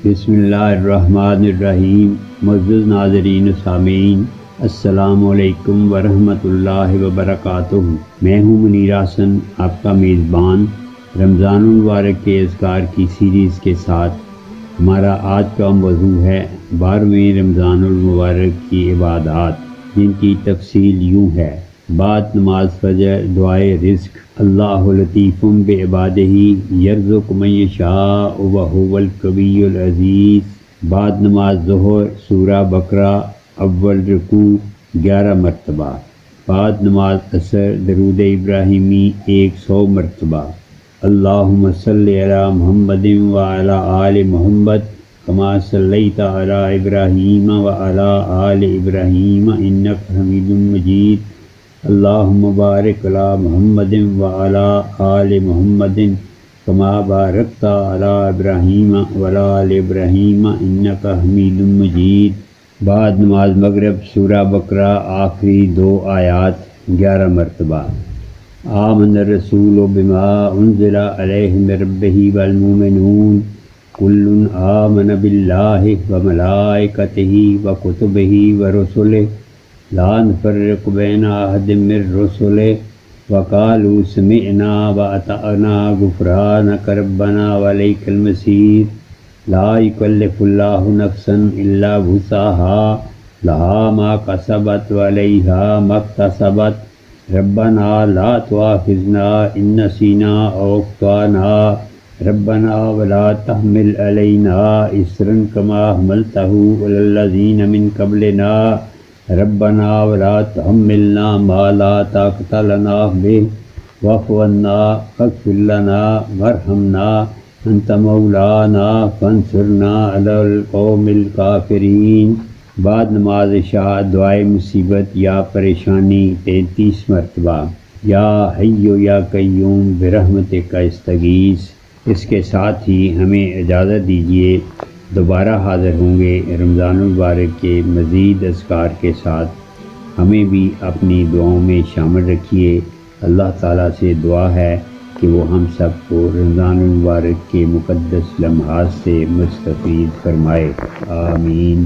بسم اللہ الرحمن الرحیم۔ معزز ناظرین و سامعین، السلام علیکم ورحمۃ اللہ وبرکاتہ۔ میں ہوں منیر حسن، آپ کا میزبان، رمضان المبارک کے اذکار کی سیریز کے ساتھ۔ ہمارا آج کا موضوع ہے 12ویں رمضان المبارک کی عبادات، جن کی تفصیل یوں ہے: بعد نماز فجر دعائے رزق، اللہ لطیف بعبادہ یرزق من یشاء وہو القوی العزیز۔ بعد نماز ظہر سورہ بقرہ اول رکوع 11 مرتبہ۔ بعد نماز عصر درود ابراہیمی 100 مرتبہ۔ اللہم صلی علی محمد وعلی آل محمد کما صلیت علی ابراہیم وعلی آل ابراہیم انک حمید مجید۔ اللہم بارک علی محمد وعلی آل محمد کما بارکت علی ابراہیم وعلی آل ابراہیم انک حمید مجید۔ بعد نماز مغرب سورہ بقرہ آخری 2 آیات 11 مرتبہ۔ آمن الرسول بما انزل الیہ من ربہ والمؤمنون کل آمن باللہ وملائکتہ وکتبہ ورسلہ لا نفرق بین احد من رسلہ وقالوا سمعنا واطعنا غفرانک ربنا والیک المصیر۔ لا یکلف اللہ نفسا الا وسعها لها ما کسبت وعلیہا ما اکتسبت ربنا لا تؤاخذنا ان نسینا او اخطأنا ربنا ولا تحمل علینا اصرا کما حملته علی الذین من قبلنا ربنا ولا تحملنا ما لا طاقت لنا به واعف عنا واغفر لنا وارحمنا انت مولانا فانصرنا علی القوم الکافرین۔ بعد نماز عشاء دعائے مصیبت یا پریشانی 33 مرتبہ۔ یا حی یا قیوم برحمتک استغیث۔ اس کے ساتھ ہی ہمیں اجازت دیجیے، دوبارہ حاضر ہوں گے رمضان المبارک کے مزید اذکار کے ساتھ۔ ہمیں بھی اپنی دعاؤں میں شامل رکھیے۔ اللہ تعالیٰ سے دعا ہے کہ وہ ہم سب کو رمضان المبارک کے مقدس لمحات سے مستفید فرمائے، آمین۔